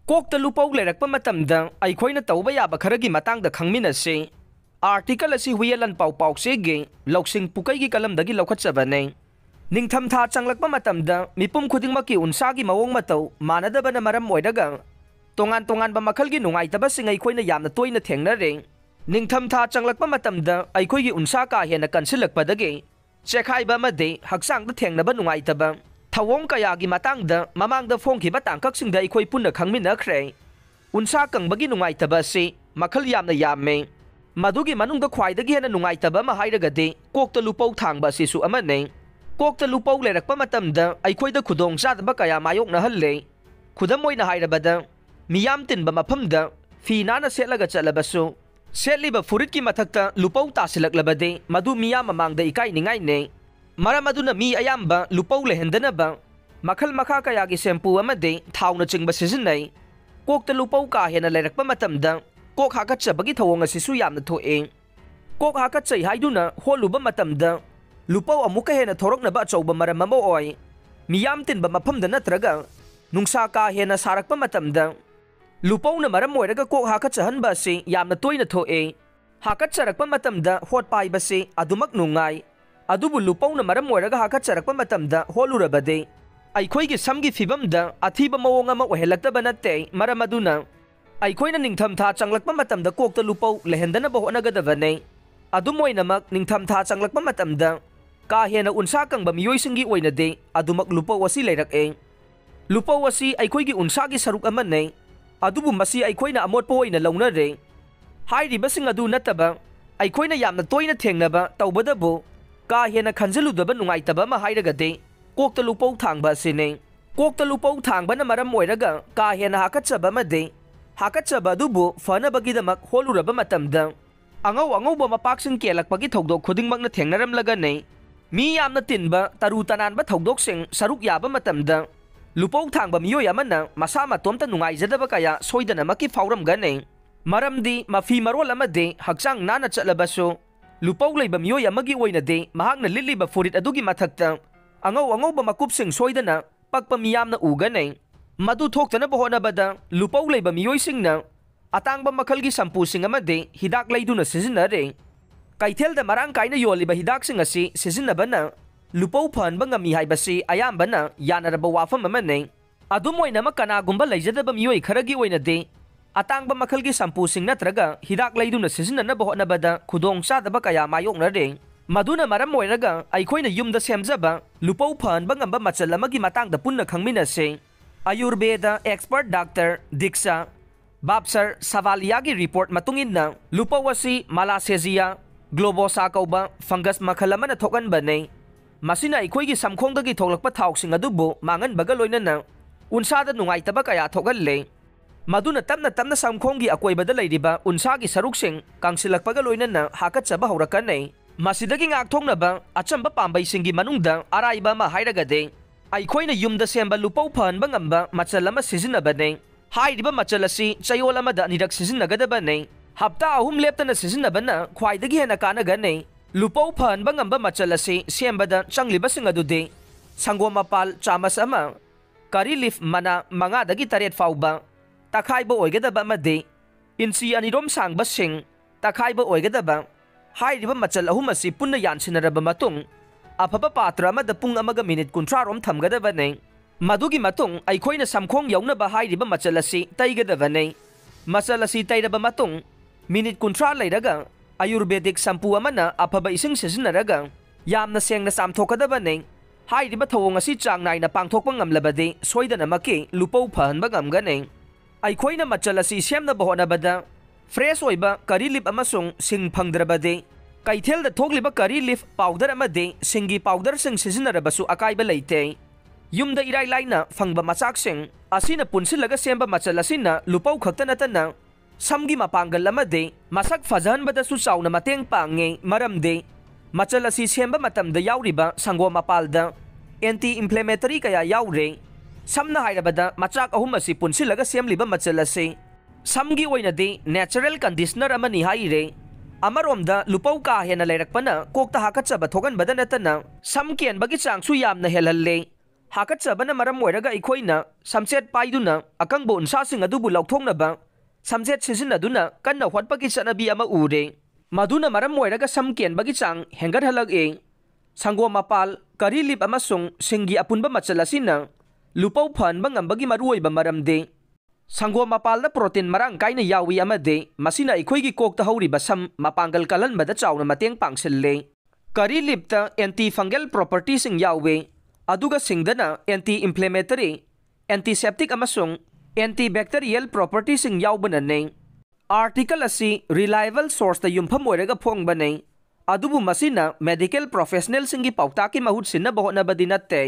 कोकता लुपौ लेरक्पा मतमदा अइखोइना तौबा याबा खरगी मतंगदा खंगमिनसे आर्टिकल असि हुयेलन पाउ पाउसेगे लौसिंग पुकैगी कलमदगी लौखटचबने निंगथमथा चंगलक्पा मतमदा मिपुम खुदिंगमकी उनसागी मवोंग मतौ मानदबना मरम ओइदगा तोंगान तोंगानबा मखलगी नुंगाइतबसिंग अइखोइना यामना तोइना थेंगनरे निंगथमथा चंगलक्पा मतमदा अइखोइगी उनसा का हेना कंसिलक्पदगे चेखाइबा अमदे हक्सांगदा थेंगनबा नुंगाइतबा थवोंग कयागी मतंगदा ममांगदा फोंखिबा तांककसिंगदा अइखोइ पुन्ना खंगमिनखरे उनसा कंबगी नुंगाइतबा से मखल यामना यामे मधुगी मनुंगदा ख्वाइदगी हेना नुंगाइतबा मा हाइरगदे कोकता लुपौ थांगबा सिसु अमने कोकता लुपौ लेरक्पा मतमदा अइखोइदा खुदोंग चादबा कया मायोकनहल्ले खुदम ओइना हाइरबदा मियाम तिनबा मफमदा फी नाना सेलगा चलबसु सेलिबा फुरितकी मथक्ता लुपौ तासिलक्लबदे मधु मियाम ममांगदा इकाइनिंगाइने मरम अदुना मी अयाम्बा लुपौ लेहंदनबा मखल मखा कयागी शैम्पू अमदे थाउना चिंगबा सिजिन्नै कोकता लुपौ का हेना लेरक्पा मतमदा कोक हाकचबगी थवोंग असिसु यामना थोए कोक हाकचै हाइदुना होलुबा मतमदा लुपौ अमुका हेना थोरकनबा अचौबा मरम अमा ओय मियाम तिनबा मफमदा नत्रगा नुंसा का हेना सारक्पा मतमदा लुपौना मरम ओइरगा कोक हाकचहनबा से यामना तोइना थोए हाकचरक्पा मतमदा होट पाइबसे अदुमक नुंगाई अदुबु लुपौना मरम ओइरगा हाकचरक्पा मतमदा होलुरबदे अइखोइगी समगी फिबमदा अथीबा मवोंग अमा ओहेलक्तबा नत्ते मरम अदुना अइखोइना निंगथमथा चंगलक्पा मतमदा कोकता लुपौ लेहंदनबा होनगदबने अदुम ओइनमक निंगथमथा चंगलक्पा मतमदा का हेना उनसा कंगबा मियोइसिंगी ओइनदे अदुमक लुपौ असि लेरक्ए लुपौ असि अइखोइगी उनसागी सरुक अमने अदुबु मसी अइखोइना अमोटपा ओइना लौनरे हाइरिबसिंग अदु नत्तबा अइखोइना यामना तोइना थेंगनबा तौबदबु का हेना खंजलुदबा नुंगाइतबा मा हाइरगदे कोकता लुपौ थांगबा सिने कोकता लुपौ थांगबना मरम ओइरगा का हेना हाकचबा मदे हाकचबा अदुबु फनबगीदमक होलुरबा मतमदा अंगौ अंगौबा मपाकसिंग केलक्पगी थौदोक खुदिंगमकना थेंगनरमलगने मी यामना तिनबा तरु तनानबा थौदोकसिंग सरुक याबा मतमदा लुपौ थांगबा मियोय अमना मसा मतोमता नुंगाइजदबा कया सोइदनमकी फावरमगने मरमदी मफी मरोल अमदे हक्चांग नाना चलबसु लुपौ लेबा मियोय अमगी ओइनदे महाकना लिलिबा फुरित अदुगी मथक्ता अंगौ अंगौबा मकुपसिंग सोइदना पक्पा मियामना उगने मधु थोक्तनबा होनबदा लुपौ लेबा मियोयसिंगना अतांगबा मखलगी शैम्पूसिंग अमदे हिदाक लैदुना सिजिन्नरे कैथेलदा मरांग काइना योलिबा हिदाकसिंग असि सिजिन्नबना लुपौ फहनबा ngami हाइबसि अयाम्बना यानरबा वाफम अमने अदुम ओइनमक कनागुंबा लैजदबा मियोय खरगी ओइनदे अतांगबा मखलगी शैम्पूसिंग नत्रगा हिदाक लैदुना सिजिन्ननबा होनबदा खुदोंग चादबा कया मायोकनरे मधुना मरम ओइरगा अइखोइना युमदा सेमजबा लुपौ फहनबा ngamba मचल अमगी मतंगदा पुन्ना खंगमिनसे आयुर्वेदा एक्सपर्ट डॉक्टर दीक्षा बापसर सवालियागी रिपोर्ट मतुंगिन्ना लुपौ असि मालासेजिया ग्लोबोसा कौबा फंगस मखल अमना थोकनबने मसिना अइखोइगी समखोंदगी थोलक्पा थाउसिंग अदुबु मांगनबगा लोइनना उनसादा नुंगाइतबा कया थोगल्ले मधुना तमना तमना समखोंगी अकोइबदा लैरिबा उनसागी सरुकसिंग कांसिलक्पगा लोइनना हाकचबा हौरकने मसिदगी ngakthongnaba achamba pambaisinggi manungda araiba ma hairagade अइखोइना युमदा सेंबा लुपौ फहनबा ngamba मचल अमा सिजिन्नबने हाइरिबा मचल असि चयोल अमदा अनिरक सिजिन्नगदबने हप्ता अहुम लेप्तना सिजिन्नबना ख्वाइदगी हेना कानगने लुपौ फहनबा ngamba मचल असि सेंबदा चंगलिबसिंग अदुदे संगोम मपाल चामस अमा करी लीफ मना मंगादगी तरेट फाउबा तखाइबा ओइगदबा अमदे इंची अनिरोम सांगबा सिंग तखाइबा ओइगदबा हाइरिबा मचल अहुम असि पुन्ना यानसिनरबा मतुंग अफबा पात्र अमदा पुंग अमगा मिनिट 30 रोम थमगदबने मधुगी मतुंग अइखोइना समखोंग यौनबा हाइरिबा मचल असि तैगदबने मचल असि तैरबा मतुंग मिनिट 30 लैरगा आयुर्वेदिक शैम्पू अमना अफबा इसिंग सिजिन्नरगा यामना सेंगना सामथोकदबने हाइरिबा थवोंग असि चांग नाइना पांगथोकपा ngamlabade सोइदनमकी लुपौ फहनबा ngamgane अइखोइना मचल असि सेमनबा होनबदा फ्रेश ओइबा करी लिप अमसुंग सिंग फंगद्रबदे कैथेलदा थोकलिबा करी लीफ पाउडर अमदे सिंगी पाउडर सिंग सिजिन्नरबसु अकाइबा लैते युमदा इराइ लाइना फंगबा मचाकसिंग असिना पुनसिलगा सेंबा मचल असिना लुपौ खक्ता नतना समगी मपांगल अमदे मसक फजहनबदसु चाउना मतेंग पांगे मरमदे मचल असि सेंबा मतमदा याउरिबा संगोम मपालदा एंटी इंफ्लेमेटरी कया याउरे समना हाइरबदा मचाक अहुम असि पुनसिलगा सेमलिबा मचल असि समगी ओइनदे नेचुरल कंडीशनर अमनि हाइरे अमरोमदा लुपौ का हेना लेरकपना कोकता हाकचबा थोगनबदा नतना सम केनबगी चांगसु यामना हेलहल्ले हाकꯠचबना मरम ओइरगा अखोइना समचेत पाइदुना अकंगबो उनसासिंग अदुबु लौथोंगनबा समचेत सिजिनदुना कन्ना होटपगी चनबी अमा उरे मधुना मरम ओइरगा सम केनबगी चांग हेंगरहलगे संगो मपाल करी लिप अमसुंग सिंगी अपुनबा मचल असिना लुपौ फनबा ngambagi maruoiba maramde संगो मपाल प्रोटीन मरांग काइना यावी अमदे मसिना अखोइगी कोकता हौरिबा सम मपांगल कलनबदा चाउना मतेंग पांगसिल्ले करी लिपता एंटी फंगल प्रॉपर्टी सिंग यावे अदुगा सिंगदना एंटी इंफ्लेमेटरी एंटीसेप्टिक अमसुंग एंटी बैक्टीरियल प्रॉपर्टी सिंग यावबनने आर्टिकल असी रिलायबल सोर्स ता युमफम ओइरगा फोंगबने अदुबु मसिना मेडिकल प्रोफेशनल सिंगी पाउताकी महुत सिन्ना बहोनबदी नत्ते